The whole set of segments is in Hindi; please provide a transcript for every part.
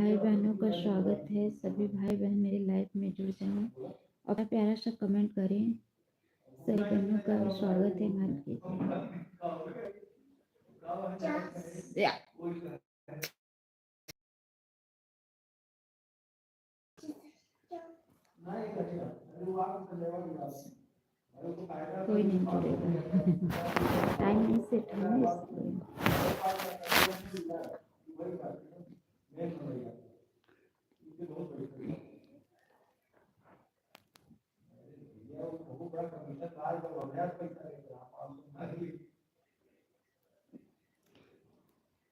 भाई बहनों का स्वागत है। सभी भाई बहन मेरी लाइफ में जुड़ जाएं और प्यारा सा कमेंट करें। सभी बहनों का स्वागत है। भारत की कोई नहीं जुड़ेगा। टाइम नहीं सेट है ना, इसलिए।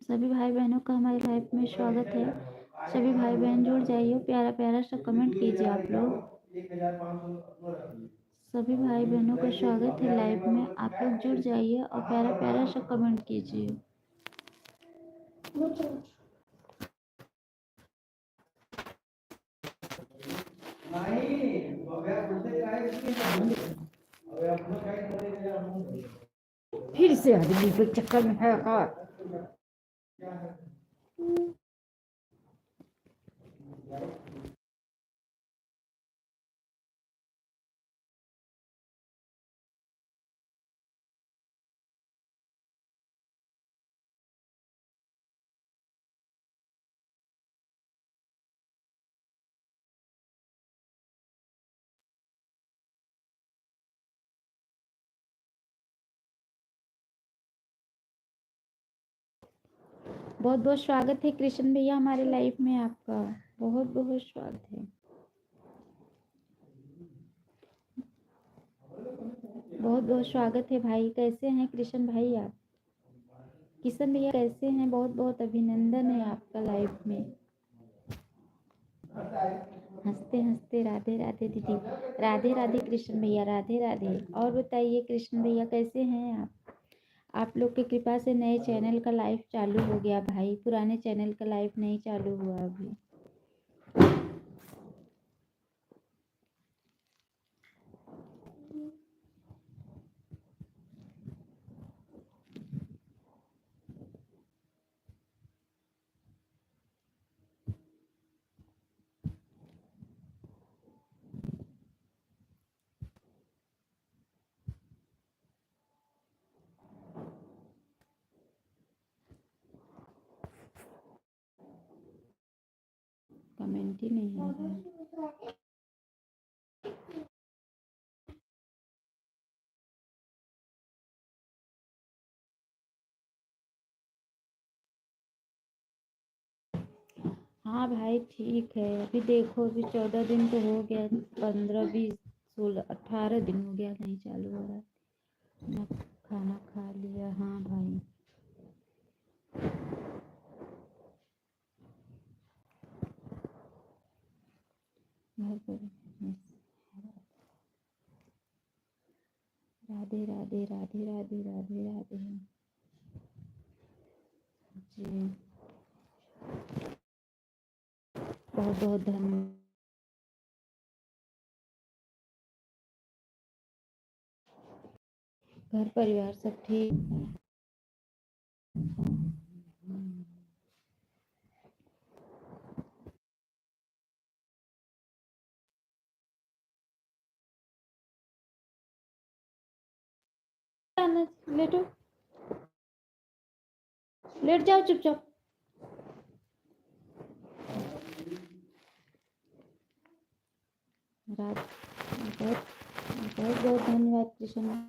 सभी भाई बहनों का हमारी लाइफ में स्वागत है। सभी भाई बहन जुड़ जाइए, प्यारा प्यारा सा कमेंट कीजिए आप लोग। सभी भाई बहनों का स्वागत है लाइव में। आप लोग जुड़ जाइए और प्यारा प्यारा सा कमेंट कीजिए। फिर से आदमी के चक्कर में है का। बहुत बहुत स्वागत है कृष्ण भैया हमारे लाइफ में, आपका बहुत बहुत स्वागत है। बहुत बहुत स्वागत है भाई। कैसे हैं कृष्ण भाई आप? किशन भैया कैसे हैं? बहुत बहुत अभिनंदन है आपका लाइफ में। हंसते हंसते राधे राधे दीदी। राधे राधे कृष्ण भैया, राधे राधे। और बताइए कृष्ण भैया कैसे हैं आप लोग की कृपा से नए चैनल का लाइव चालू हो गया भाई। पुराने चैनल का लाइव नहीं चालू हुआ अभी। कमेंट ही नहीं आ रहा है। हाँ भाई ठीक है। अभी देखो, अभी 14 दिन तो हो गया, 15 20 16 18 दिन हो गया नहीं चालू हो रहा। मैं खाना खा लिया। हाँ भाई। घर पर राधे राधे राधे राधे राधे राधे जी। बहुत बहुत धन्यवाद। घर परिवार सब ठीक है? लेटो, लेट जाओ चुपचाप। बहुत बहुत बहुत धन्यवाद कृष्ण।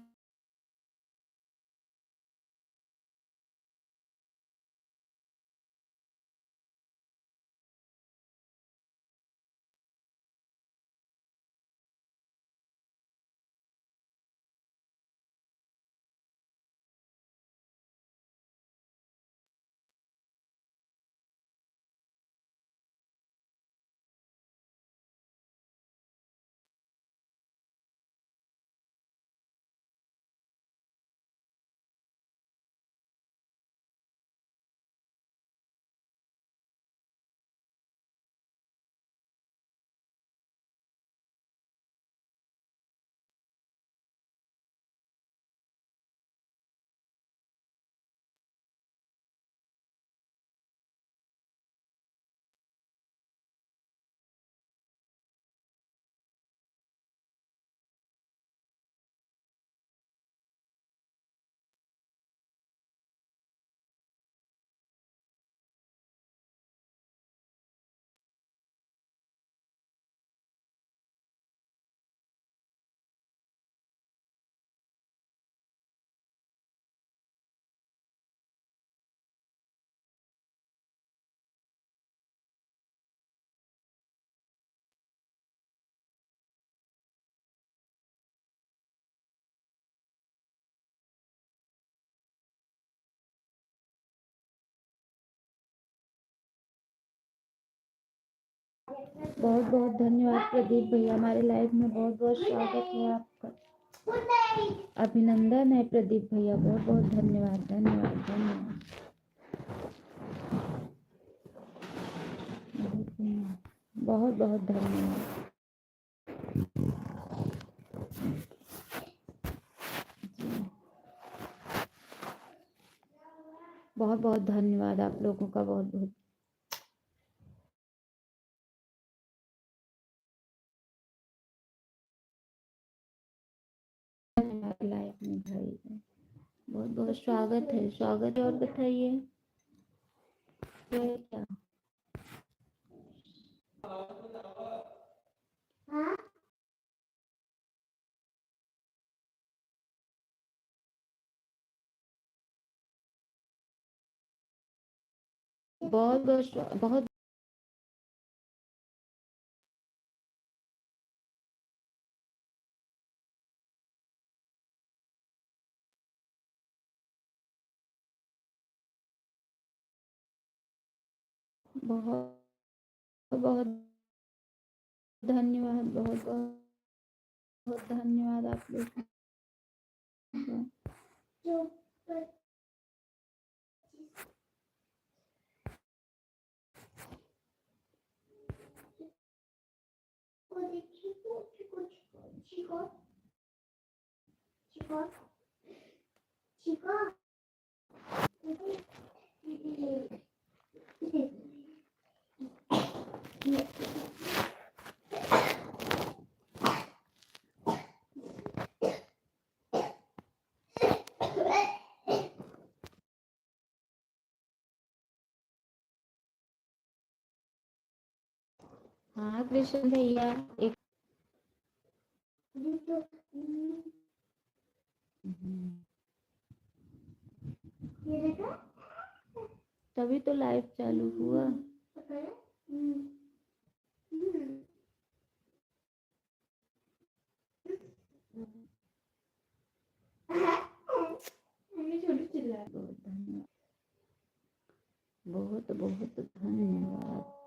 बहुत बहुत धन्यवाद प्रदीप भैया, हमारे लाइव में बहुत बहुत स्वागत है आपका। अभिनंदन है प्रदीप भैया, बहुत बहुत धन्यवाद धन्यवाद धन्यवाद। बहुत बहुत धन्यवाद। बहुत बहुत धन्यवाद आप लोगों का, बहुत बहुत। लाइफ में भाई बहुत बहुत स्वागत है, स्वागत है। और बताइए क्या? बहुत बहुत बहुत बहुत बहुत धन्यवाद, बहुत बहुत धन्यवाद आप लोग का। हाँ कृष्ण भैया, एक तभी तो लाइव चालू हुआ। बहुत बहुत धन्यवाद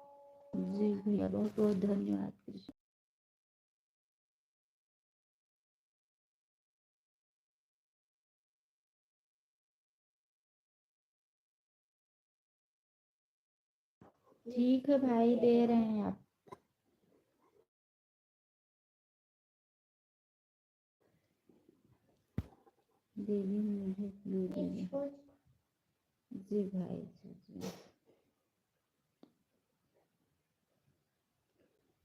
जी भैया, बहुत बहुत धन्यवाद कृष्ण। ठीक है भाई, दे रहे हैं आप। देवी मुझे क्यों देवी जी भाई जी।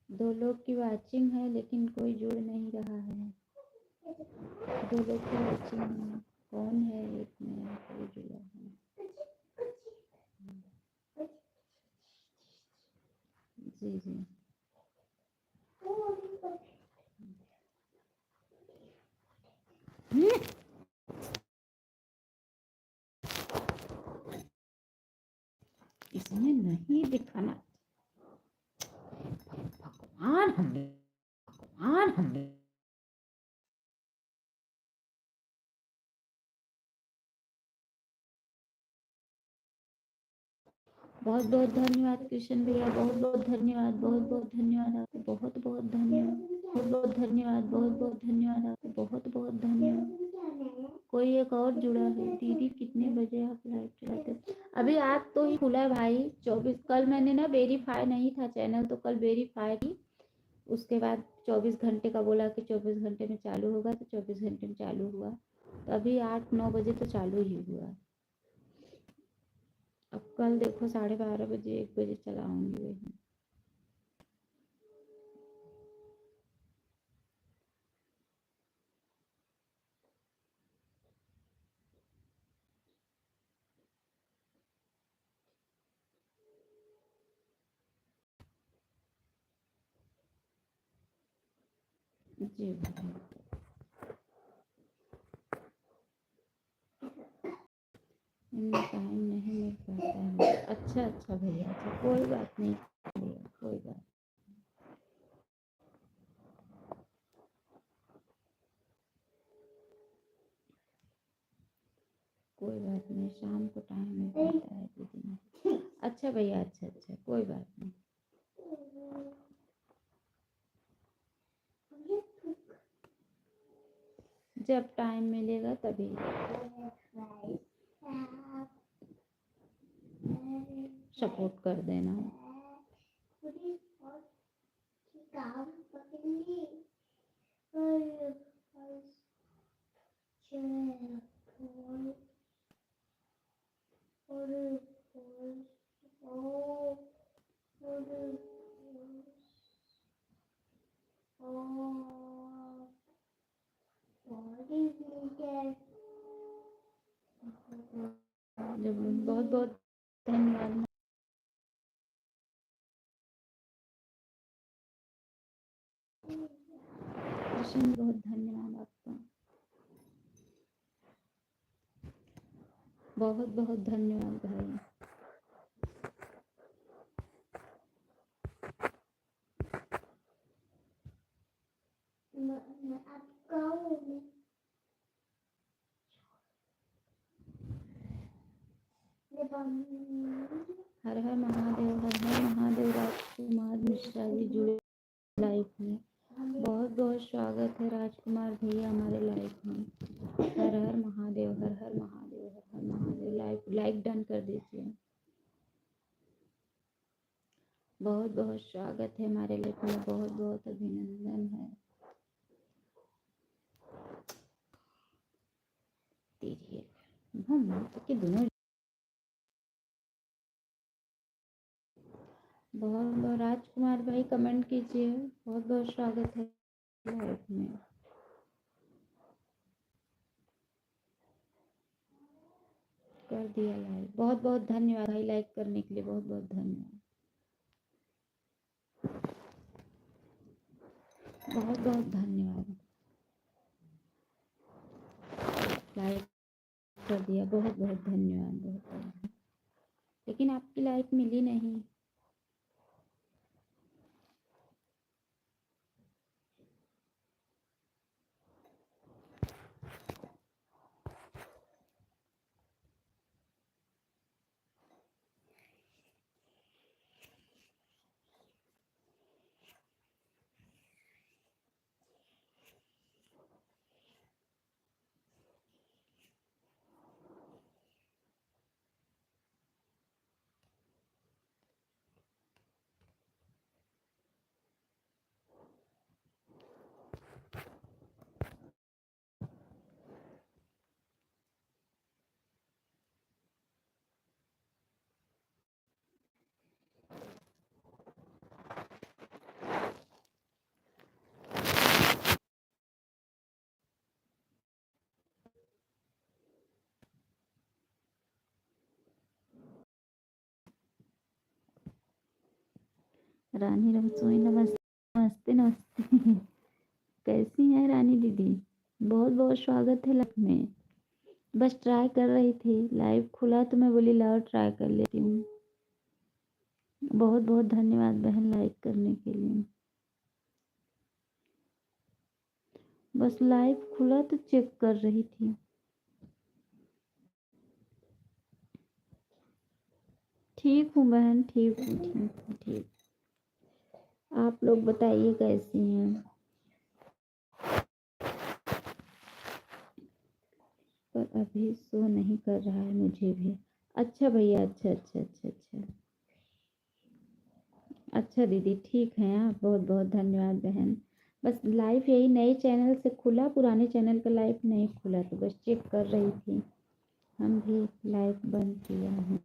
दो लोग की वाचिंग है लेकिन कोई जुड़ नहीं रहा है। दो लोग की वाचिंग है, कौन है? एक नया कोई जुड़ा है। जी जी। इसमें नहीं दिखाना। भगवान हमने, भगवान हमने। बहुत बहुत धन्यवाद कृष्ण भैया, बहुत बहुत धन्यवाद, बहुत बहुत धन्यवाद आपको, बहुत बहुत धन्यवाद, बहुत बहुत धन्यवाद, बहुत बहुत धन्यवाद आपको, बहुत बहुत धन्यवाद। कोई एक और जुड़ा है। दीदी कितने बजे आप लाइव चलाते? अभी आज तो ही खुला है भाई, 24। कल मैंने ना वेरीफाई नहीं था चैनल, तो कल वेरीफाई की, उसके बाद 24 घंटे का बोला कि 24 घंटे में चालू होगा, तो 24 घंटे में चालू हुआ। तो अभी 8-9 बजे तो चालू ही हुआ। अब कल देखो 12:30 बजे 1 बजे चलाऊंगी वही। जी इनमें टाइम नहीं मिल पाता है। अच्छा अच्छा भैया, अच्छा कोई बात नहीं भैया, कोई बात, कोई बात नहीं, शाम को टाइम मिल पाता है दीदी। अच्छा भैया, अच्छा अच्छा, कोई बात नहीं। जब टाइम मिलेगा तभी। सपोर्ट कर देना। बहुत बहुत धन्यवाद कृष्ण, बहुत धन्यवाद आपका, बहुत बहुत धन्यवाद भाई। हर हर महादेव, हर हर महादेव। राजकुमार मिश्रा जी जुड़े लाइफ में, बहुत बहुत स्वागत है राजकुमार भैया हमारे लाइफ में। हर हर महादेव, हर हर महादेव, हर हर महादेव। लाइक डन कर दीजिए। बहुत बहुत स्वागत है हमारे लाइफ में, बहुत बहुत अभिनंदन है। दीजिए हम के दोनों बहुत बहुत। राजकुमार भाई कमेंट कीजिए, बहुत बहुत स्वागत है लाइफ में। कर दिया लाइक, बहुत बहुत धन्यवाद भाई लाइक करने के लिए, बहुत बहुत धन्यवाद, बहुत बहुत धन्यवाद। लाइक कर दिया, बहुत बहुत धन्यवाद, बहुत बहुत। लेकिन आपकी लाइक मिली नहीं। रानी रसोई, नमस्ते नमस्ते नमस्ते। कैसी हैं रानी दीदी? बहुत बहुत स्वागत है लाइफ में। बस ट्राई कर रही थी, लाइव खुला तो मैं बोली लाओ ट्राई कर लेती हूँ। बहुत बहुत धन्यवाद बहन लाइक करने के लिए। बस लाइव खुला तो चेक कर रही थी। ठीक हूँ बहन, ठीक हूँ, ठीक हूँ, ठीक। आप लोग बताइए कैसी हैं? पर अभी शो नहीं कर रहा है मुझे भी। अच्छा भैया, अच्छा अच्छा अच्छा अच्छा अच्छा दीदी, ठीक हैं आप, बहुत बहुत धन्यवाद बहन। बस लाइव यही नए चैनल से खुला, पुराने चैनल का लाइव नहीं खुला, तो बस चेक कर रही थी। हम भी लाइव बंद किया है।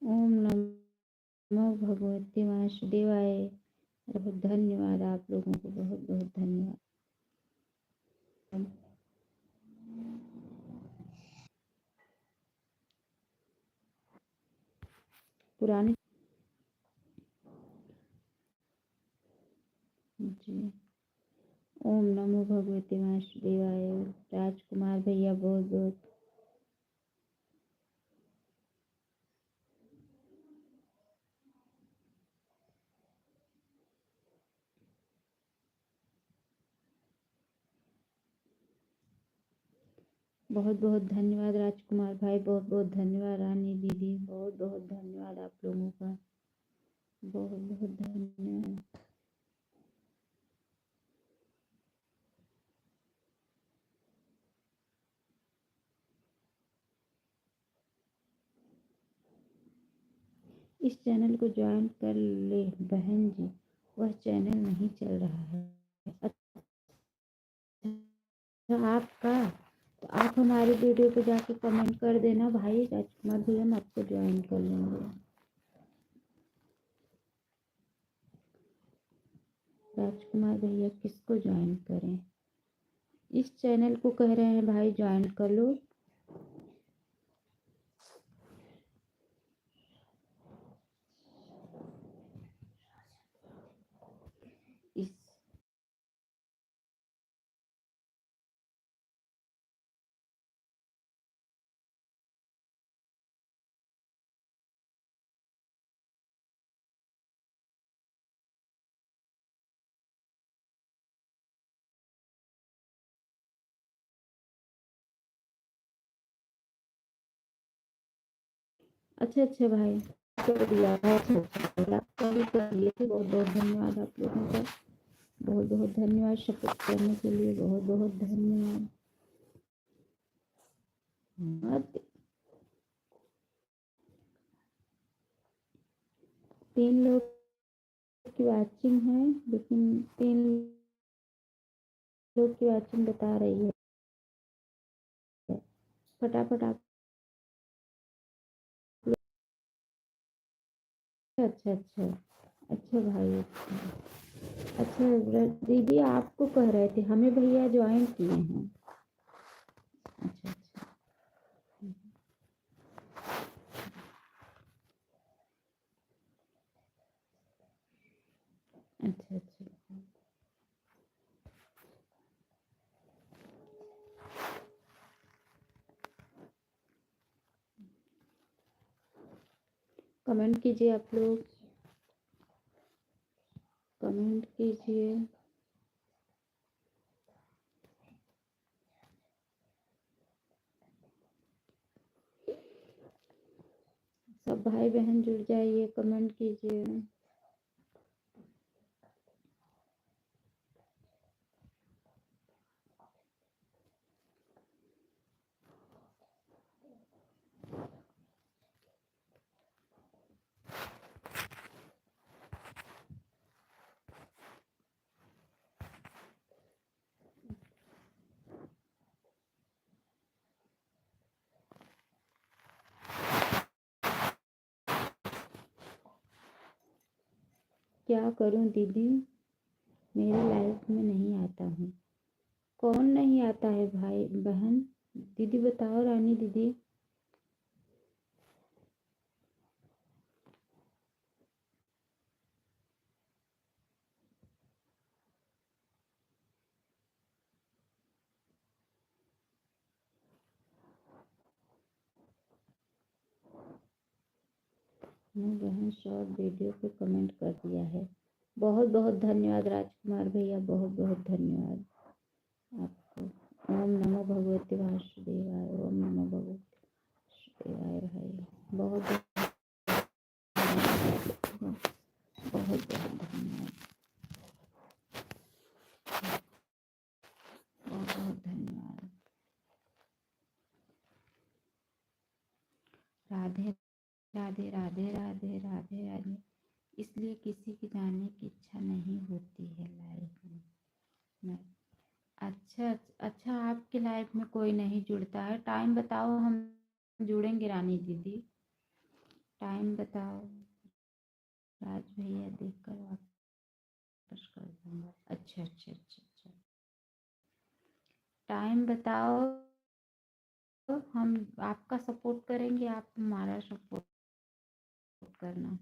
ओम नमो भगवते वासुदेवाय। बहुत धन्यवाद आप लोगों को, बहुत बहुत धन्यवाद। पुराने ओम नमो भगवते वासुदेवाय। राजकुमार भैया बहुत बहुत बहुत बहुत धन्यवाद राजकुमार भाई, बहुत बहुत धन्यवाद रानी दीदी, बहुत बहुत धन्यवाद आप लोगों का, बहुत बहुत धन्यवाद। इस चैनल को ज्वाइन कर ले बहन जी, वह चैनल नहीं चल रहा है। अच्छा आपका, तो आप हमारी वीडियो पे जाके कमेंट कर देना भाई राजकुमार भैया, हम आपको ज्वाइन कर लेंगे। राजकुमार भैया किसको ज्वाइन करें? इस चैनल को कह रहे हैं भाई ज्वाइन कर लो। इस अच्छा अच्छा भाई कर दिया है, अच्छा अच्छा आप कॉल कर लिए थे, बहुत बहुत धन्यवाद आप लोगों का, बहुत बहुत धन्यवाद सपोर्ट करने के लिए, बहुत बहुत धन्यवाद। हाँ, 3 लोग की वाचिंग है, लेकिन 3 लोग की वाचिंग बता रही है। फटाफट आप। अच्छा अच्छा अच्छा भाई अच्छा अच्छा दीदी आपको कह रहे थे, हमें भैया ज्वाइन किए हैं। अच्छा अच्छा अच्छा अच्छा कमेंट कीजिए आप लोग, कमेंट कीजिए। सब भाई बहन जुड़ जाइए, कमेंट कीजिए। क्या करूं दीदी, मेरे लाइफ में नहीं आता हूँ। कौन नहीं आता है भाई बहन? दीदी बताओ, रानी दीदी। मैं बहन शॉर्ट वीडियो पे कमेंट कर दिया है, बहुत बहुत धन्यवाद राजकुमार भैया, बहुत बहुत धन्यवाद आपको। ओम नमो भगवते वासुदेवाय, ओम नमो भगवते वासुदेवाय भाई, बहुत बहुत बहुत धन्यवाद, बहुत बहुत धन्यवाद। राधे राधे राधे राधे राधे राधे। इसलिए किसी की जाने की इच्छा नहीं होती है लाइफ में। मैं अच्छा अच्छा आपके लाइफ में कोई नहीं जुड़ता है, टाइम बताओ, हम जुड़ेंगे रानी दीदी, टाइम बताओ। राज भैया देखकर वापस कर दूंगा। अच्छा अच्छा अच्छा अच्छा टाइम बताओ, हम आपका सपोर्ट करेंगे, आप हमारा सपोर्ट करना।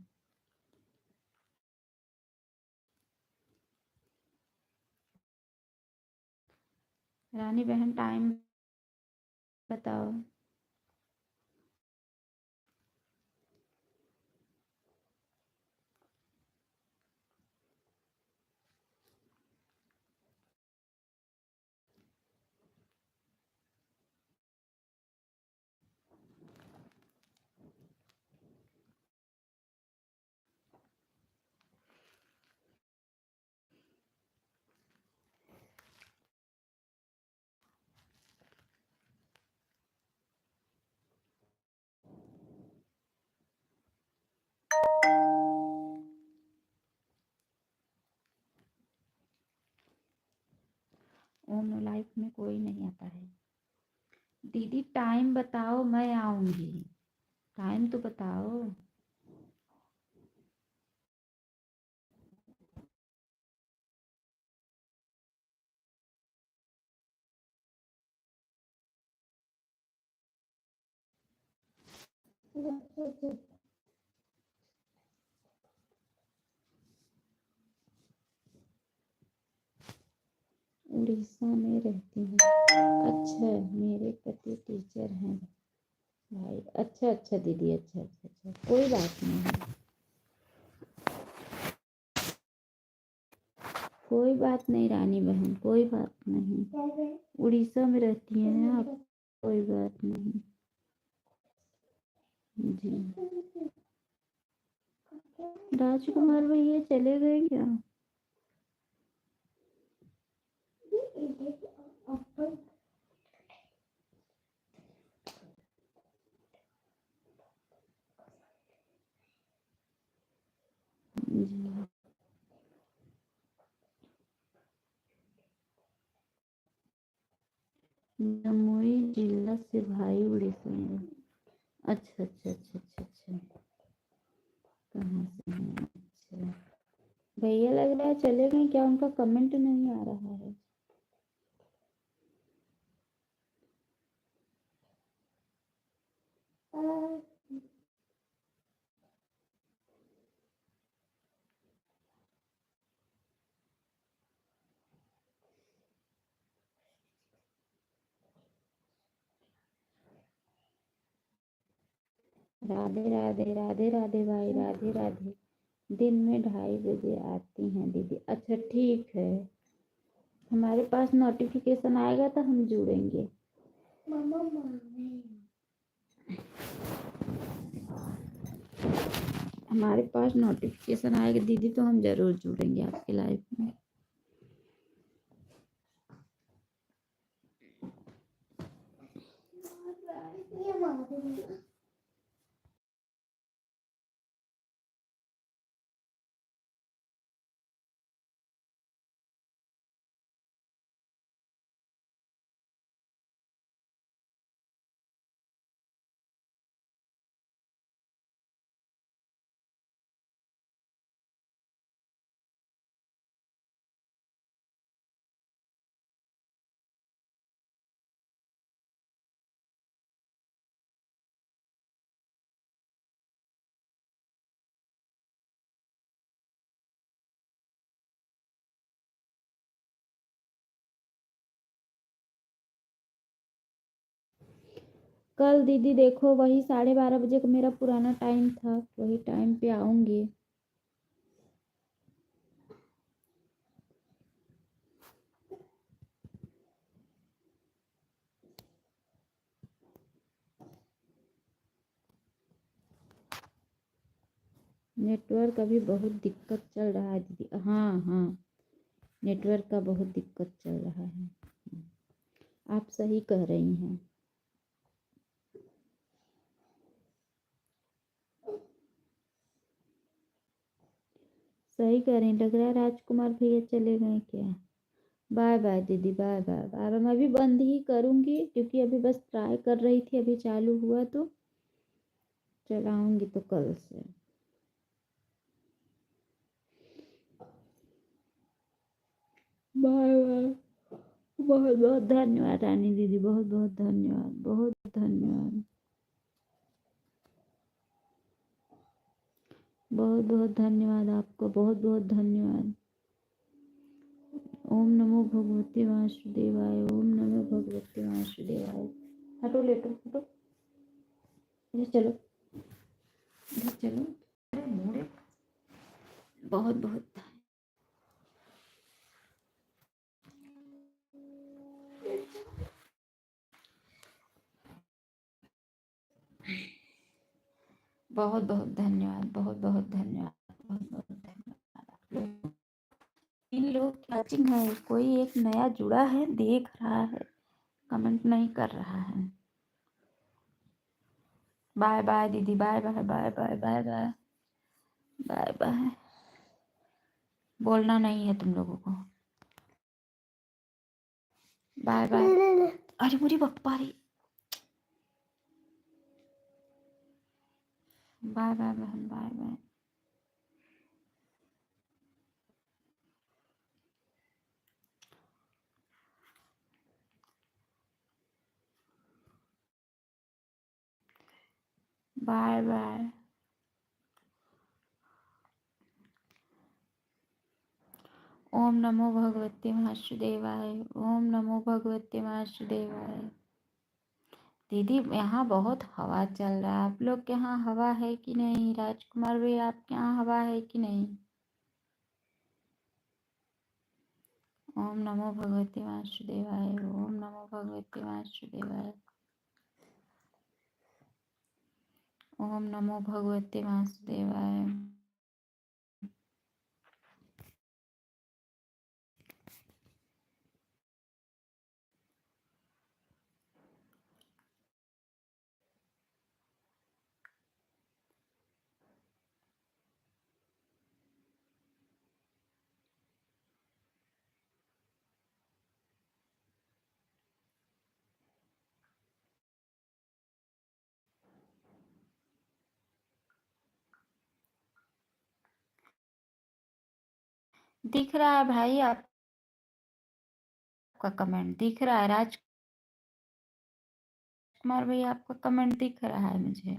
रानी बहन टाइम बताओ। ओम लाइफ में कोई नहीं आता है। दीदी टाइम बताओ, मैं आऊंगी। टाइम तो बताओ। उड़ीसा में रहती हूँ। अच्छा, मेरे पति टीचर हैं भाई। अच्छा अच्छा दीदी, अच्छा अच्छा अच्छा, कोई बात नहीं है। कोई बात नहीं रानी बहन, कोई बात नहीं। उड़ीसा में रहती हैं आप, कोई बात नहीं जी। राजकुमार भैया चले गए क्या? जी। जमुई जिला से भाई उड़ीसा में। अच्छा अच्छा अच्छा अच्छा अच्छा, कहाँ से हैं? अच्छा भैया लग रहा है चले गए क्या? उनका कमेंट नहीं आ रहा है। राधे राधे राधे राधे भाई, राधे राधे। दिन में 2:30 बजे आती हैं दीदी। अच्छा ठीक है, हमारे पास नोटिफिकेशन आएगा तो हम जुड़ेंगे। हमारे पास नोटिफिकेशन आएगा दीदी तो हम जरूर जुड़ेंगे आपके लाइफ में। कल दीदी देखो वही 12:30 बजे का मेरा पुराना टाइम था, वही टाइम पे आऊंगी। नेटवर्क अभी बहुत दिक्कत चल रहा है दीदी। हाँ हाँ, नेटवर्क का बहुत दिक्कत चल रहा है। आप सही कह रही हैं। सही कह रही हैं, लग रहा है राजकुमार भैया चले गए क्या? बाय बाय दीदी, बाय बाय बाय। मैं अभी बंद ही करूँगी क्योंकि अभी बस ट्राई कर रही थी, अभी चालू हुआ तो चलाऊंगी तो कल से। Bye bye. बहुत बहुत धन्यवाद रानी दीदी, बहुत बहुत धन्यवाद, बहुत धन्यवाद, बहुत बहुत धन्यवाद आपको, बहुत बहुत धन्यवाद। ओम नमो भगवते वासुदेवाय। ओम नमो भगवते वासुदेवाय। हटो लेटो हटो, इधर चलो इधर चलो। अरे मोड़े, बहुत बहुत बहुत बहुत धन्यवाद, बहुत बहुत धन्यवाद, बहुत बहुत धन्यवाद। 3 लोग वॉचिंग है, कोई एक नया जुड़ा है, देख रहा है, कमेंट नहीं कर रहा है। बाय बाय दीदी, bye bye bye bye bye bye bye bye. बोलना नहीं है तुम लोगों को। Bye bye. अरे मुझे पप्पा रे। बाय बाय बहन, बाय बाय। Bye bye. ओम नमो भगवते वासुदेवाय। ओम नमो भगवते वासुदेवाय। दीदी यहाँ बहुत हवा चल रहा है, आप लोग के यहाँ हवा है कि नहीं? राजकुमार भाई आपके यहाँ हवा है कि नहीं? ओम नमो भगवते वासुदेवाय। ओम नमो भगवते वासुदेवाय। ओम नमो भगवते वासुदेवाय। दिख रहा है भाई, आपका कमेंट दिख रहा है। राजकुमार भाई आपका कमेंट दिख रहा है मुझे।